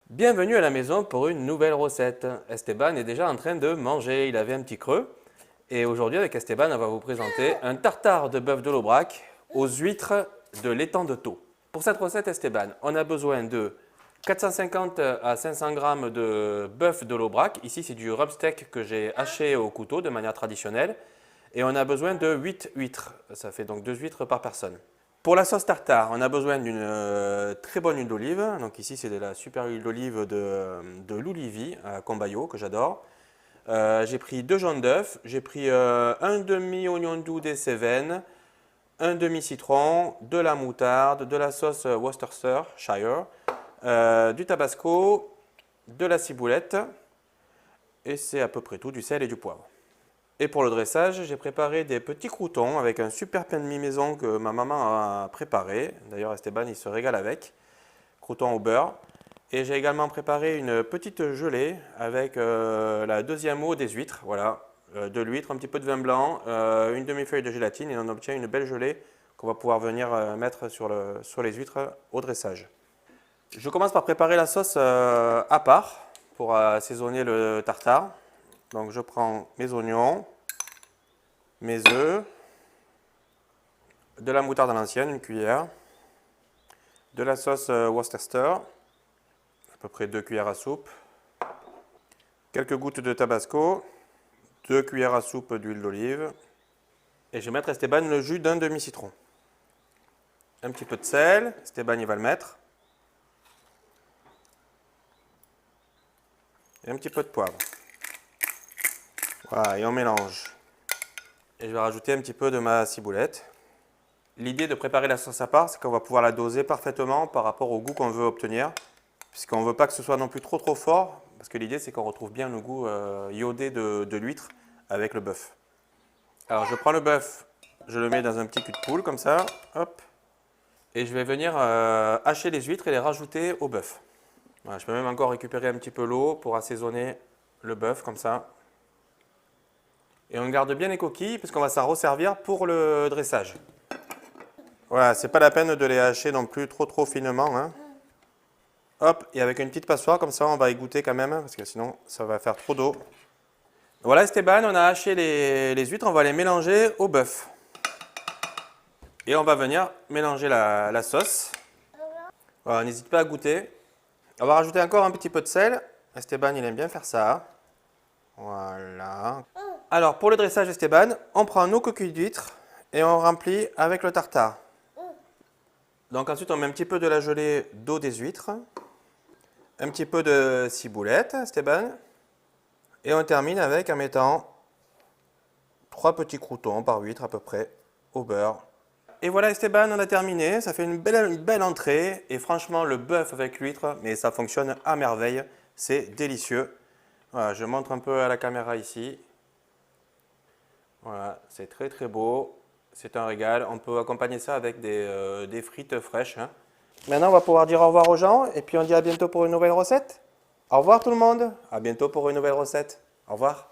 Bienvenue à la maison pour une nouvelle recette. Esteban est déjà en train de manger, il avait un petit creux. Et aujourd'hui avec Esteban, on va vous présenter un tartare de bœuf de l'Aubrac aux huîtres de l'étang de Thau. Pour cette recette Esteban, on a besoin de 450 à 500 g de bœuf de l'Aubrac. Ici c'est du rump steak que j'ai haché au couteau de manière traditionnelle. Et on a besoin de 8 huîtres, ça fait donc 2 huîtres par personne. Pour la sauce tartare, on a besoin d'une très bonne huile d'olive. Donc ici, c'est de la super huile d'olive de l'Oulivi à Combayo que j'adore. J'ai pris 2 jaunes d'œufs, j'ai pris un demi-oignon doux des Cévennes, un demi-citron, de la moutarde, de la sauce Worcestershire, du tabasco, de la ciboulette et c'est à peu près tout, du sel et du poivre. Et pour le dressage, j'ai préparé des petits croûtons avec un super pain de mie maison que ma maman a préparé. D'ailleurs, Esteban, il se régale avec. Croûtons au beurre. Et j'ai également préparé une petite gelée avec la deuxième eau des huîtres. Voilà, de l'huître, un petit peu de vin blanc, une demi-feuille de gélatine et on obtient une belle gelée qu'on va pouvoir venir mettre sur les huîtres au dressage. Je commence par préparer la sauce à part pour assaisonner le tartare. Donc je prends mes oignons, mes œufs, de la moutarde à l'ancienne, une cuillère, de la sauce Worcester, à peu près 2 cuillères à soupe, quelques gouttes de tabasco, 2 cuillères à soupe d'huile d'olive, et je vais mettre Esteban le jus d'un demi-citron. Un petit peu de sel, Esteban il va le mettre, et un petit peu de poivre. Voilà, et on mélange. Et je vais rajouter un petit peu de ma ciboulette. L'idée de préparer la sauce à part, c'est qu'on va pouvoir la doser parfaitement par rapport au goût qu'on veut obtenir. Puisqu'on ne veut pas que ce soit non plus trop fort, parce que l'idée c'est qu'on retrouve bien le goût iodé de l'huître avec le bœuf. Alors je prends le bœuf, je le mets dans un petit cul de poule comme ça, hop. Et je vais venir hacher les huîtres et les rajouter au bœuf. Voilà, je peux même encore récupérer un petit peu l'eau pour assaisonner le bœuf comme ça. Et on garde bien les coquilles parce qu'on va s'en resservir pour le dressage. Voilà, c'est pas la peine de les hacher non plus trop finement. Hein. Hop, et avec une petite passoire, comme ça on va y goûter quand même, parce que sinon ça va faire trop d'eau. Voilà Esteban, on a haché les huîtres, on va les mélanger au bœuf. Et on va venir mélanger la sauce. Voilà, n'hésite pas à goûter. On va rajouter encore un petit peu de sel. Esteban, il aime bien faire ça. Voilà. Alors pour le dressage Esteban, on prend nos coquilles d'huîtres et on remplit avec le tartare. Donc ensuite on met un petit peu de la gelée d'eau des huîtres, un petit peu de ciboulette Esteban, et on termine avec en mettant 3 petits croûtons par huître à peu près au beurre. Et voilà Esteban, on a terminé, ça fait une belle entrée et franchement le bœuf avec l'huître, mais ça fonctionne à merveille, c'est délicieux. Voilà, je montre un peu à la caméra ici. Voilà, c'est très beau, c'est un régal. On peut accompagner ça avec des frites fraîches. Hein. Maintenant, on va pouvoir dire au revoir aux gens et puis on dit à bientôt pour une nouvelle recette. Au revoir tout le monde, à bientôt pour une nouvelle recette. Au revoir.